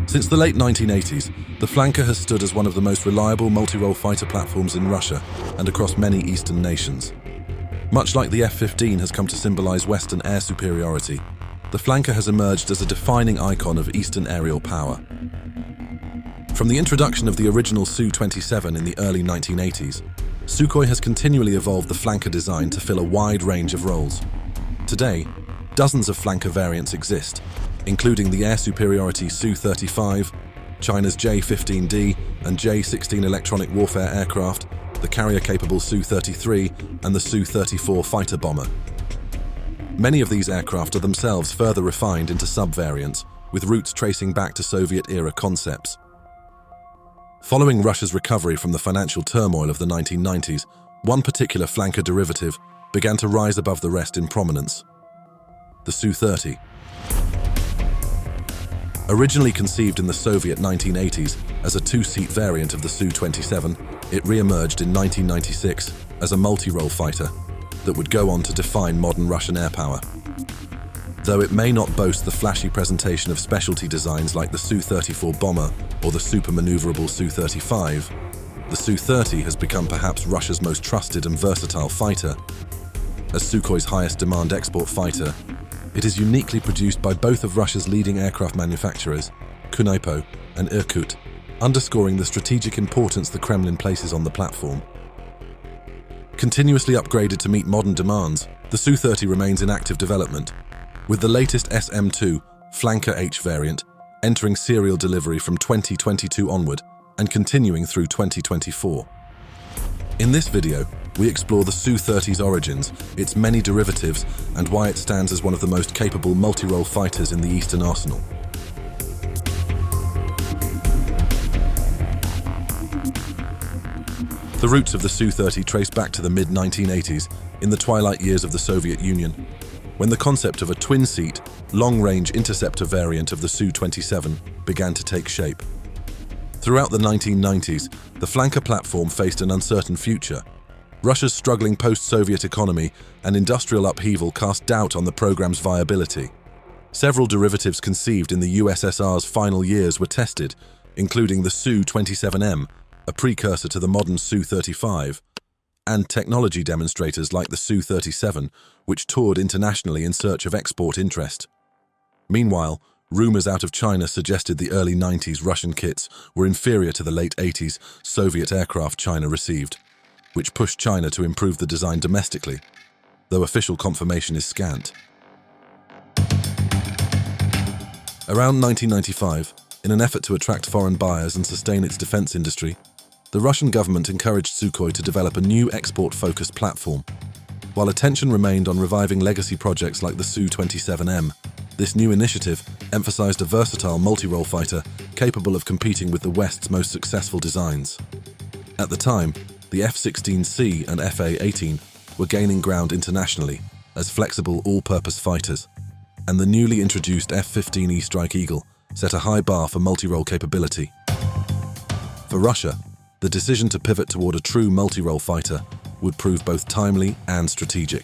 Since the late 1980s, the flanker has stood as one of the most reliable multirole fighter platforms in Russia and across many eastern nations. Much like the F-15 has come to symbolize Western air superiority, the flanker has emerged as a defining icon of Eastern aerial power. From the introduction of the original Su-27 in the early 1980s, Sukhoi has continually evolved the flanker design to fill a wide range of roles. Today, dozens of flanker variants exist, including the air superiority Su-35, China's J-15D and J-16 electronic warfare aircraft, the carrier-capable Su-33 and the Su-34 fighter bomber. Many of these aircraft are themselves further refined into sub-variants, with roots tracing back to Soviet-era concepts. Following Russia's recovery from the financial turmoil of the 1990s, one particular flanker derivative began to rise above the rest in prominence: the Su-30. Originally conceived in the Soviet 1980s as a two-seat variant of the Su-27, it re-emerged in 1996 as a multirole fighter that would go on to define modern Russian air power. Though it may not boast the flashy presentation of specialty designs like the Su-34 bomber or the super-maneuverable Su-35, the Su-30 has become perhaps Russia's most trusted and versatile fighter. As Sukhoi's highest demand export fighter, it is uniquely produced by both of Russia's leading aircraft manufacturers, KnAAPO and Irkut, underscoring the strategic importance the Kremlin places on the platform. Continuously upgraded to meet modern demands, the Su-30 remains in active development, with the latest SM2 Flanker H variant entering serial delivery from 2022 onward and continuing through 2024. In this video, we explore the Su-30's origins, its many derivatives, and why it stands as one of the most capable multirole fighters in the Eastern arsenal. The roots of the Su-30 trace back to the mid-1980s, in the twilight years of the Soviet Union, when the concept of a twin-seat, long-range interceptor variant of the Su-27 began to take shape. Throughout the 1990s, the flanker platform faced an uncertain future. Russia's struggling post-Soviet economy and industrial upheaval cast doubt on the program's viability. Several derivatives conceived in the USSR's final years were tested, including the Su-27M, a precursor to the modern Su-35, and technology demonstrators like the Su-37, which toured internationally in search of export interest. Meanwhile, rumors out of China suggested the early 90s Russian kits were inferior to the late 80s Soviet aircraft China received, which pushed China to improve the design domestically, though official confirmation is scant. Around 1995, in an effort to attract foreign buyers and sustain its defense industry, the Russian government encouraged Sukhoi to develop a new export-focused platform. While attention remained on reviving legacy projects like the Su-27M, this new initiative emphasized a versatile multirole fighter capable of competing with the West's most successful designs. At the time, the F-16C and FA-18 were gaining ground internationally as flexible all-purpose fighters, and the newly introduced F-15E Strike Eagle set a high bar for multirole capability. For Russia, the decision to pivot toward a true multirole fighter would prove both timely and strategic.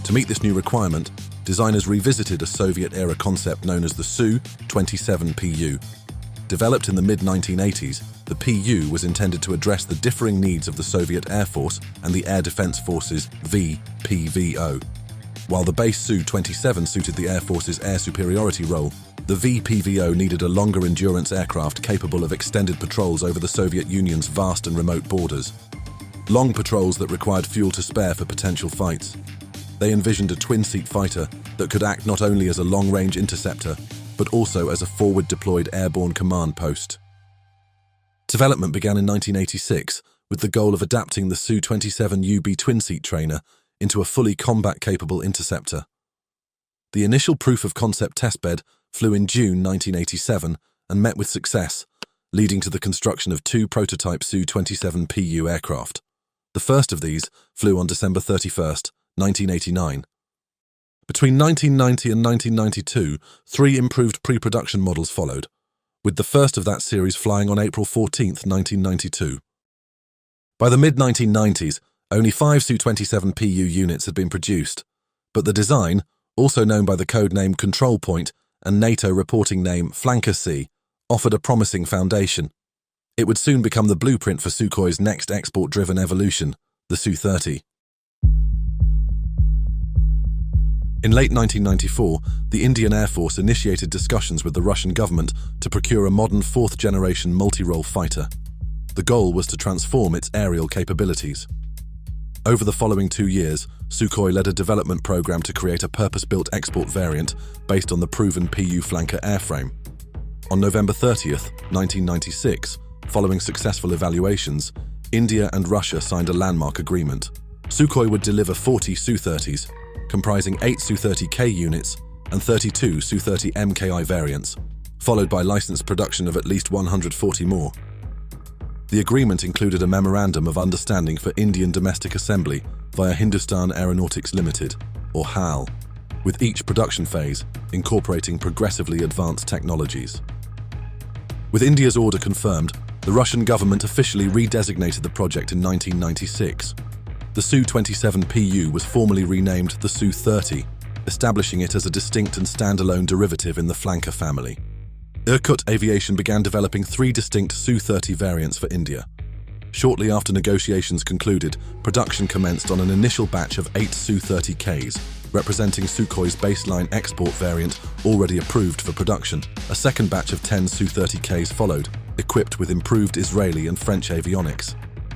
To meet this new requirement, designers revisited a Soviet-era concept known as the Su-27PU. Developed in the mid-1980s, the PU was intended to address the differing needs of the Soviet Air Force and the Air Defense Force's VPVO. While the base Su-27 suited the Air Force's air superiority role, the VPVO needed a longer endurance aircraft capable of extended patrols over the Soviet Union's vast and remote borders. Long patrols that required fuel to spare for potential fights. They envisioned a twin-seat fighter that could act not only as a long-range interceptor, but also as a forward-deployed airborne command post. Development began in 1986 with the goal of adapting the Su-27UB twin-seat trainer into a fully combat-capable interceptor. The initial proof-of-concept testbed flew in June 1987 and met with success, leading to the construction of two prototype Su-27PU aircraft. The first of these flew on December 31, 1989. Between 1990 and 1992, 3 improved pre-production models followed, with the first of that series flying on April 14, 1992. By the mid-1990s, only 5 Su-27PU units had been produced, but the design, also known by the code name Control Point and NATO reporting name Flanker C, offered a promising foundation. It would soon become the blueprint for Sukhoi's next export-driven evolution, the Su-30. In late 1994, the Indian Air Force initiated discussions with the Russian government to procure a modern fourth-generation multirole fighter. The goal was to transform its aerial capabilities. Over the following 2 years, Sukhoi led a development program to create a purpose-built export variant based on the proven PU flanker airframe. On November 30th, 1996, following successful evaluations, India and Russia signed a landmark agreement. Sukhoi would deliver 40 Su-30s, comprising 8 Su-30K units and 32 Su-30 MKI variants, followed by licensed production of at least 140 more. The agreement included a Memorandum of Understanding for Indian domestic assembly via Hindustan Aeronautics Limited, or HAL, with each production phase incorporating progressively advanced technologies. With India's order confirmed, the Russian government officially redesignated the project in 1996. The Su-27 PU was formally renamed the Su-30, establishing it as a distinct and standalone derivative in the flanker family. Irkut Aviation began developing 3 distinct Su-30 variants for India. Shortly after negotiations concluded, production commenced on an initial batch of 8 Su-30Ks, representing Sukhoi's baseline export variant already approved for production. A second batch of 10 Su-30Ks followed, equipped with improved Israeli and French avionics.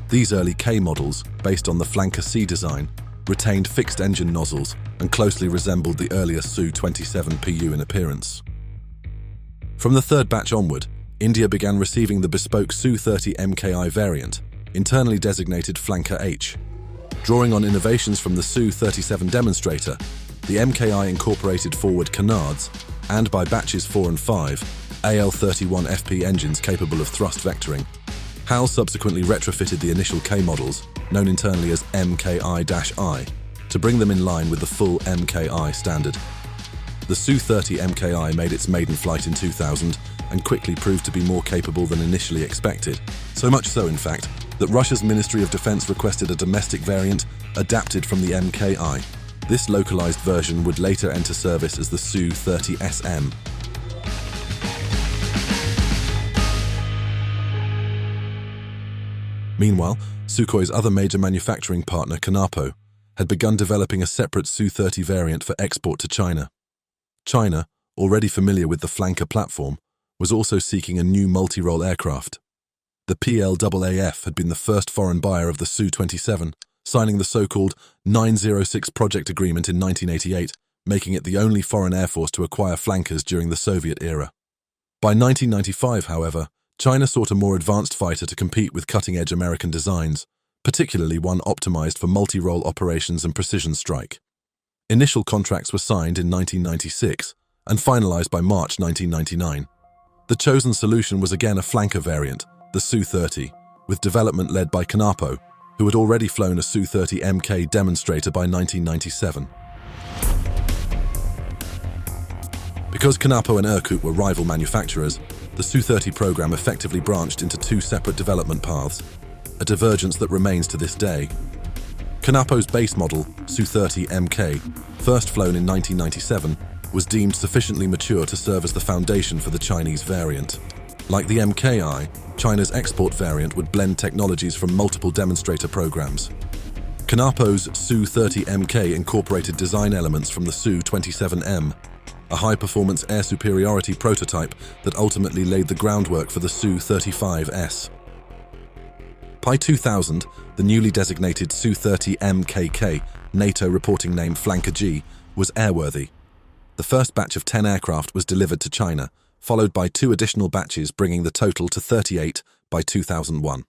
These early K models, based on the Flanker C design, retained fixed engine nozzles and closely resembled the earlier Su-27 PU in appearance. From the third batch onward, India began receiving the bespoke Su-30 MKI variant, internally designated Flanker H. Drawing on innovations from the Su-37 demonstrator, the MKI incorporated forward canards and, by batches 4 and 5, AL-31FP engines capable of thrust vectoring. HAL subsequently retrofitted the initial K models, known internally as MKI-I, to bring them in line with the full MKI standard. The Su-30 MKI made its maiden flight in 2000 and quickly proved to be more capable than initially expected. So much so, in fact, that Russia's Ministry of Defense requested a domestic variant adapted from the MKI. This localized version would later enter service as the Su-30 SM. Meanwhile, Sukhoi's other major manufacturing partner, KnAAPO, had begun developing a separate Su-30 variant for export to China. China, already familiar with the flanker platform, was also seeking a new multirole aircraft. The PLAAF had been the first foreign buyer of the Su-27, signing the so-called 906 project agreement in 1988, making it the only foreign air force to acquire flankers during the Soviet era. By 1995, however, China sought a more advanced fighter to compete with cutting-edge American designs, particularly one optimized for multirole operations and precision strike. Initial contracts were signed in 1996 and finalized by March 1999. The chosen solution was again a flanker variant, the Su-30, with development led by KnAAPO, who had already flown a Su-30 MK demonstrator by 1997. Because KnAAPO and Irkut were rival manufacturers, the Su-30 program effectively branched into 2 separate development paths, a divergence that remains to this day. KnAAPO's base model, Su-30 MK, first flown in 1997, was deemed sufficiently mature to serve as the foundation for the Chinese variant. Like the MKI, China's export variant would blend technologies from multiple demonstrator programs. KnAAPO's Su-30 MK incorporated design elements from the Su-27M, a high-performance air superiority prototype that ultimately laid the groundwork for the Su-35S. By 2000, the newly designated Su-30 MKK, NATO reporting name Flanker G, was airworthy. The first batch of 10 aircraft was delivered to China, followed by 2 additional batches bringing the total to 38 by 2001.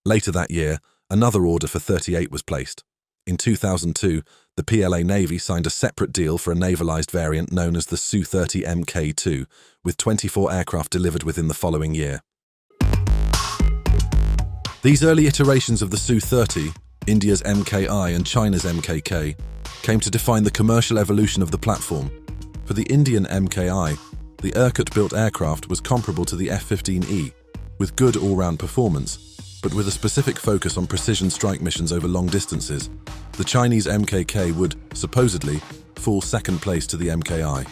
Later that year, another order for 38 was placed. In 2002, the PLA Navy signed a separate deal for a navalized variant known as the Su-30 MK2, with 24 aircraft delivered within the following year. These early iterations of the Su-30, India's MKI and China's MKK, came to define the commercial evolution of the platform. For the Indian MKI, the Irkut-built aircraft was comparable to the F-15E, with good all-round performance, but with a specific focus on precision strike missions over long distances. The Chinese MKK would, supposedly, fall second place to the MKI.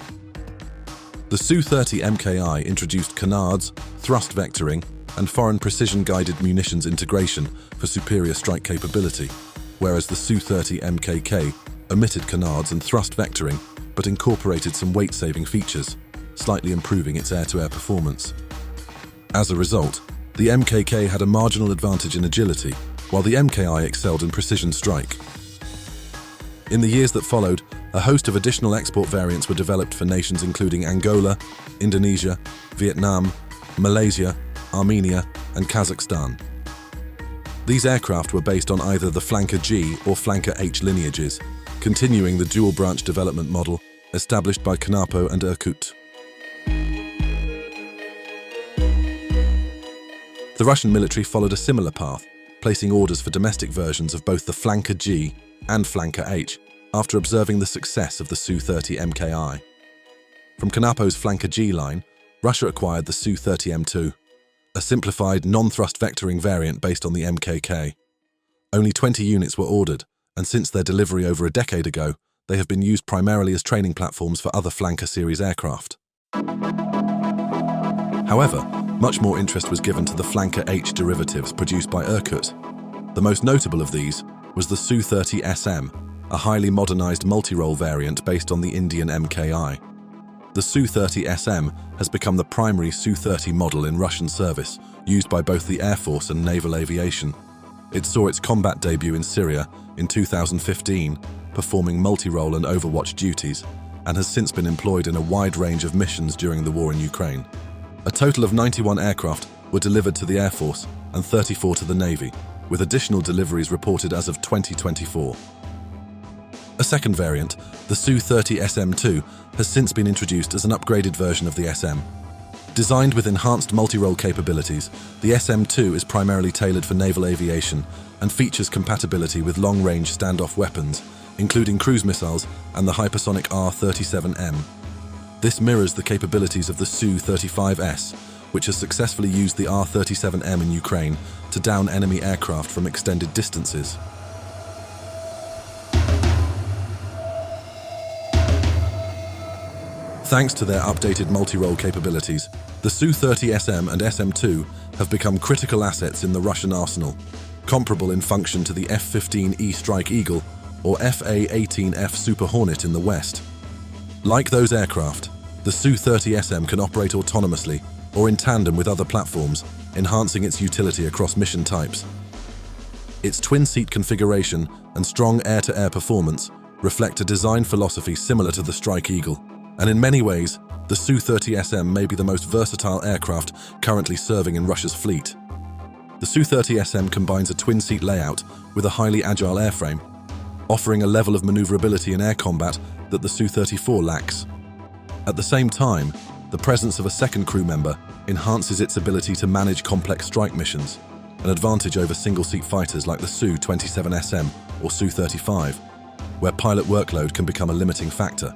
The Su-30 MKI introduced canards, thrust vectoring, and foreign precision-guided munitions integration for superior strike capability, whereas the Su-30 MKK omitted canards and thrust vectoring, but incorporated some weight-saving features, slightly improving its air-to-air performance. As a result, the MKK had a marginal advantage in agility, while the MKI excelled in precision strike. In the years that followed, a host of additional export variants were developed for nations including Angola, Indonesia, Vietnam, Malaysia, Armenia, and Kazakhstan. These aircraft were based on either the Flanker G or Flanker H lineages, continuing the dual-branch development model established by KnAAPO and Irkut. The Russian military followed a similar path, placing orders for domestic versions of both the Flanker G and Flanker H after observing the success of the Su-30 MKI. From KnAAPO's Flanker G line, Russia acquired the Su-30 M2, a simplified non-thrust vectoring variant based on the MKK. Only 20 units were ordered, and since their delivery over a decade ago, they have been used primarily as training platforms for other Flanker series aircraft. However, much more interest was given to the Flanker H derivatives produced by Irkut. The most notable of these was the Su-30 SM, a highly modernized multirole variant based on the Indian MKI. The Su-30 SM has become the primary Su-30 model in Russian service, used by both the Air Force and naval aviation. It saw its combat debut in Syria in 2015, performing multirole and overwatch duties, and has since been employed in a wide range of missions during the war in Ukraine. A total of 91 aircraft were delivered to the Air Force and 34 to the Navy, with additional deliveries reported as of 2024. A second variant, the Su-30 SM2, has since been introduced as an upgraded version of the SM. Designed with enhanced multirole capabilities, the SM2 is primarily tailored for naval aviation and features compatibility with long-range standoff weapons, including cruise missiles and the hypersonic R-37M. This mirrors the capabilities of the Su-35S, which has successfully used the R-37M in Ukraine to down enemy aircraft from extended distances. Thanks to their updated multirole capabilities, the Su-30 SM and SM2 have become critical assets in the Russian arsenal, comparable in function to the F-15E Strike Eagle or Fa-18F Super Hornet in the West. Like those aircraft, the Su-30 SM can operate autonomously or in tandem with other platforms, enhancing its utility across mission types. Its twin-seat configuration and strong air-to-air performance reflect a design philosophy similar to the Strike Eagle, and in many ways, the Su-30 SM may be the most versatile aircraft currently serving in Russia's fleet. The Su-30 SM combines a twin-seat layout with a highly agile airframe, offering a level of maneuverability in air combat that the Su-34 lacks. At the same time, the presence of a second crew member enhances its ability to manage complex strike missions, an advantage over single-seat fighters like the Su-27 SM or Su-35, where pilot workload can become a limiting factor.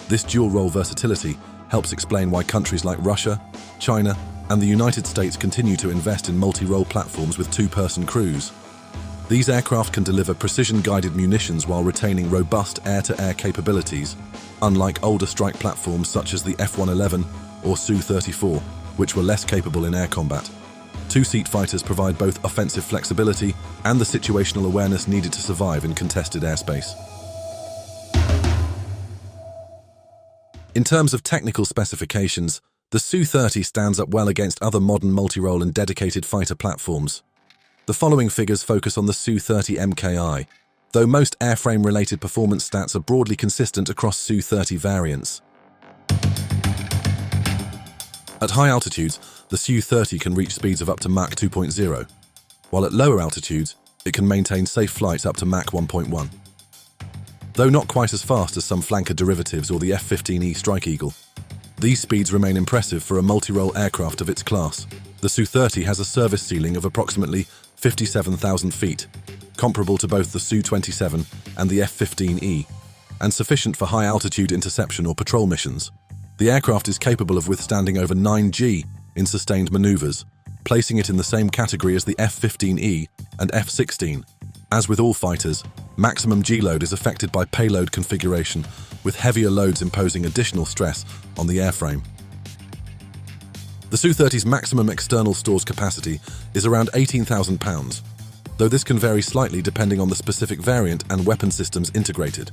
This dual-role versatility helps explain why countries like Russia, China, and the United States continue to invest in multi-role platforms with two-person crews. These aircraft can deliver precision-guided munitions while retaining robust air-to-air capabilities, unlike older strike platforms such as the F-111 or Su-34, which were less capable in air combat. Two-seat fighters provide both offensive flexibility and the situational awareness needed to survive in contested airspace. In terms of technical specifications, the Su-30 stands up well against other modern multirole and dedicated fighter platforms. The following figures focus on the Su-30 MKI, though most airframe-related performance stats are broadly consistent across Su-30 variants. At high altitudes, the Su-30 can reach speeds of up to Mach 2.0, while at lower altitudes, it can maintain safe flights up to Mach 1.1. Though not quite as fast as some flanker derivatives or the F-15E Strike Eagle, these speeds remain impressive for a multirole aircraft of its class. The Su-30 has a service ceiling of approximately 57,000 feet, comparable to both the Su-27 and the F-15E, and sufficient for high-altitude interception or patrol missions. The aircraft is capable of withstanding over 9 G in sustained maneuvers, placing it in the same category as the F-15E and F-16. As with all fighters, maximum G-load is affected by payload configuration, with heavier loads imposing additional stress on the airframe. The Su-30's maximum external stores capacity is around 18,000 pounds, though this can vary slightly depending on the specific variant and weapon systems integrated.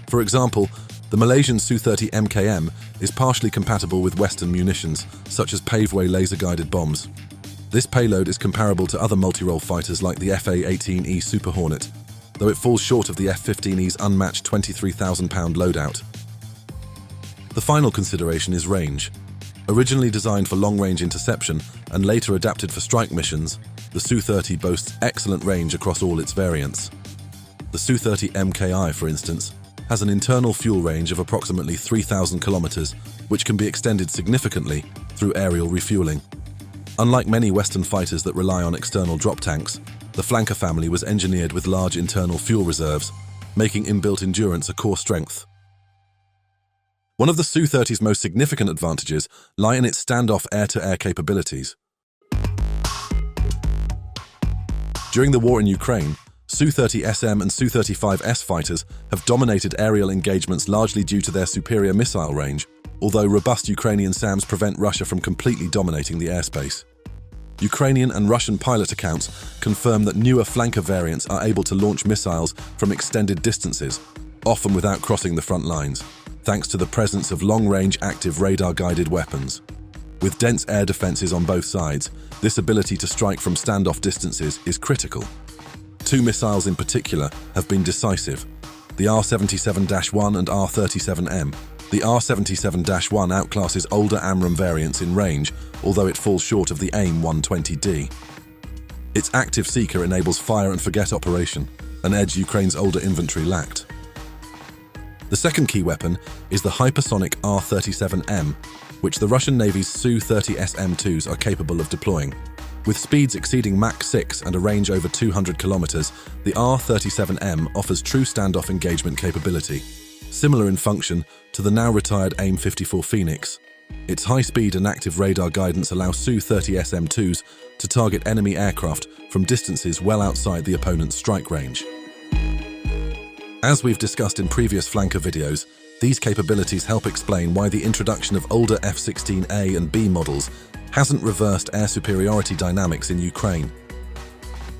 For example, the Malaysian Su-30 MKM is partially compatible with Western munitions, such as paveway laser-guided bombs. This payload is comparable to other multirole fighters like the FA-18E Super Hornet, though it falls short of the F-15E's unmatched 23,000-pound loadout. The final consideration is range. Originally designed for long-range interception and later adapted for strike missions, the Su-30 boasts excellent range across all its variants. The Su-30 MKI, for instance, has an internal fuel range of approximately 3,000 kilometers, which can be extended significantly through aerial refueling. Unlike many Western fighters that rely on external drop tanks, the flanker family was engineered with large internal fuel reserves, making inbuilt endurance a core strength. One of the Su-30's most significant advantages lie in its standoff air-to-air capabilities. During the war in Ukraine, Su-30SM and Su-35S fighters have dominated aerial engagements largely due to their superior missile range, although robust Ukrainian SAMs prevent Russia from completely dominating the airspace. Ukrainian and Russian pilot accounts confirm that newer flanker variants are able to launch missiles from extended distances, often without crossing the front lines, thanks to the presence of long-range active radar-guided weapons. With dense air defenses on both sides, this ability to strike from standoff distances is critical. Two missiles in particular have been decisive: the R-77-1 and R-37M. The R-77-1 outclasses older AMRAAM variants in range, although it falls short of the AIM-120D. Its active seeker enables fire-and-forget operation, an edge Ukraine's older infantry lacked. The second key weapon is the hypersonic R-37M, which the Russian Navy's Su-30 SM-2s are capable of deploying. With speeds exceeding Mach 6 and a range over 200 kilometers, the R-37M offers true standoff engagement capability, similar in function to the now-retired AIM-54 Phoenix. Its high speed and active radar guidance allow Su-30 SM-2s to target enemy aircraft from distances well outside the opponent's strike range. As we've discussed in previous flanker videos, these capabilities help explain why the introduction of older F-16A and B models hasn't reversed air superiority dynamics in Ukraine.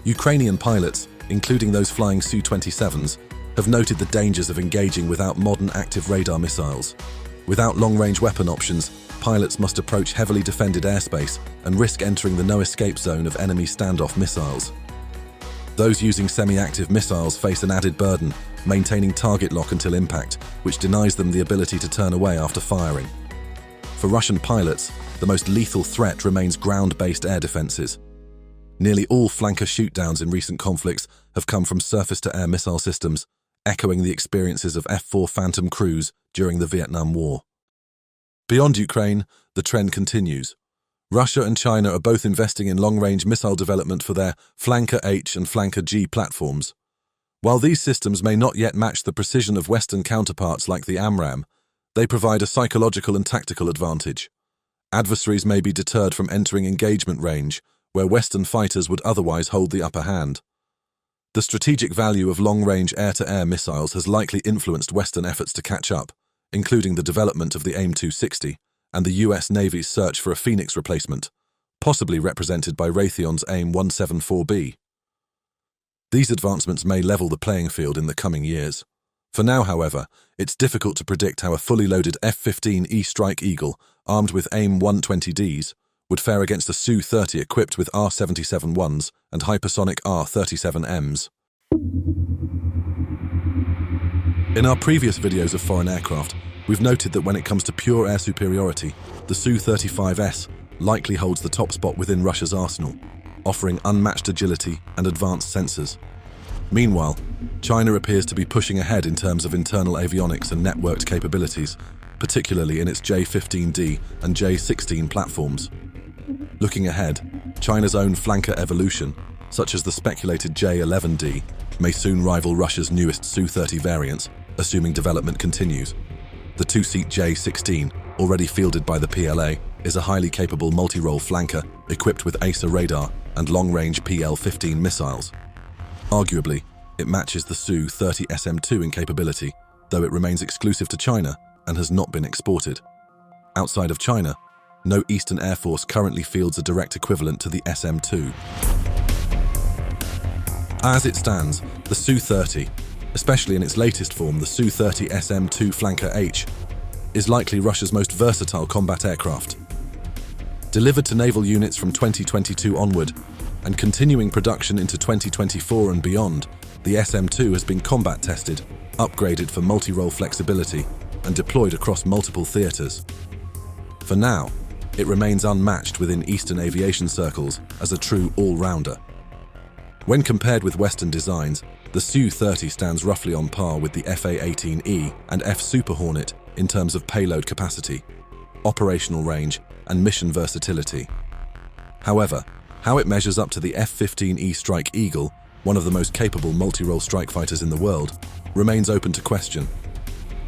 Ukrainian pilots, including those flying Su-27s, have noted the dangers of engaging without modern active radar missiles. Without long-range weapon options, pilots must approach heavily defended airspace and risk entering the no-escape zone of enemy standoff missiles. Those using semi-active missiles face an added burden, maintaining target lock until impact, which denies them the ability to turn away after firing. For Russian pilots, the most lethal threat remains ground-based air defenses. Nearly all flanker shootdowns in recent conflicts have come from surface-to-air missile systems, echoing the experiences of F-4 Phantom crews during the Vietnam War. Beyond Ukraine, the trend continues. Russia and China are both investing in long-range missile development for their Flanker H and Flanker G platforms. While these systems may not yet match the precision of Western counterparts like the AMRAAM, they provide a psychological and tactical advantage. Adversaries may be deterred from entering engagement range, where Western fighters would otherwise hold the upper hand. The strategic value of long-range air-to-air missiles has likely influenced Western efforts to catch up, including the development of the AIM-260 and the US Navy's search for a Phoenix replacement, possibly represented by Raytheon's AIM-174B. These advancements may level the playing field in the coming years. For now, however, it's difficult to predict how a fully loaded F-15E Strike Eagle, armed with AIM-120Ds, would fare against a Su-30 equipped with R-77-1s and hypersonic R-37Ms. In our previous videos of foreign aircraft, we've noted that when it comes to pure air superiority, the Su-35S likely holds the top spot within Russia's arsenal, offering unmatched agility and advanced sensors. Meanwhile, China appears to be pushing ahead in terms of internal avionics and networked capabilities, particularly in its J-15D and J-16 platforms. Looking ahead, China's own flanker evolution, such as the speculated J-11D, may soon rival Russia's newest Su-30 variants, assuming development continues. The two-seat J-16, already fielded by the PLA, is a highly capable multirole flanker equipped with AESA radar and long-range PL-15 missiles. Arguably, it matches the Su-30 SM-2 in capability, though it remains exclusive to China and has not been exported. Outside of China, no Eastern Air Force currently fields a direct equivalent to the SM-2. As it stands, the Su-30, especially in its latest form, the Su-30 SM-2 Flanker H, is likely Russia's most versatile combat aircraft. Delivered to naval units from 2022 onward, and continuing production into 2024 and beyond, the SM-2 has been combat tested, upgraded for multi-role flexibility, and deployed across multiple theaters. For now, it remains unmatched within Eastern aviation circles as a true all-rounder. When compared with Western designs, the Su-30 stands roughly on par with the FA-18E and F-Super Hornet in terms of payload capacity, operational range, and mission versatility. However, how it measures up to the F-15E Strike Eagle, one of the most capable multi-role strike fighters in the world, remains open to question.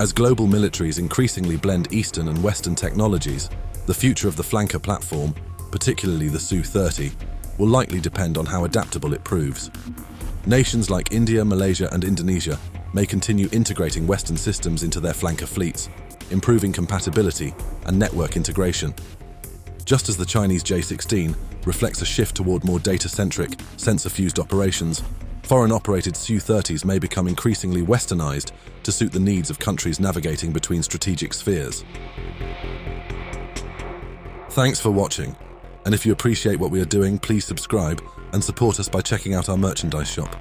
As global militaries increasingly blend Eastern and Western technologies, the future of the flanker platform, particularly the Su-30, will likely depend on how adaptable it proves. Nations like India, Malaysia, and Indonesia may continue integrating Western systems into their flanker fleets, improving compatibility and network integration. Just as the Chinese J-16 reflects a shift toward more data-centric, sensor-fused operations, foreign-operated Su-30s may become increasingly westernized to suit the needs of countries navigating between strategic spheres. Thanks for watching, and if you appreciate what we are doing, please subscribe and support us by checking out our merchandise shop.